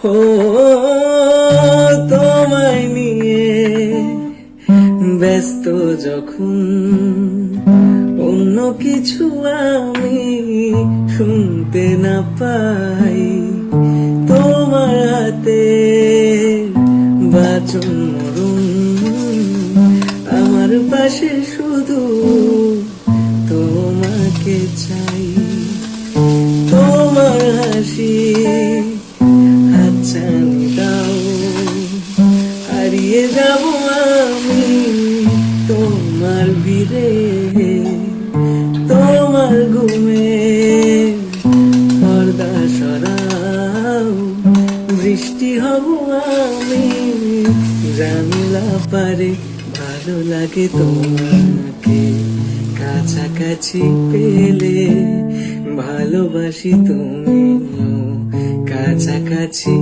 ও তোমায় নিয়ে ব্যস্ত যখন অন্য কিছু আমি শুনতে না পাই, তোমার হাতে বাঁচন মরণ আমার পাশে শুধু তোমাকে চাই। তোমার হাসি হাতছানি দাও, হারিয়ে যাব আমি তোমার ভিড়ে। তোমার ঘুমে পর্দা সরাও, বৃষ্টি হব আমি জানলা পারে। ভালো লাগে তোমাকে কাছাকাছি পেলে, ভালোবাসি তুমিও কাছাকাছি।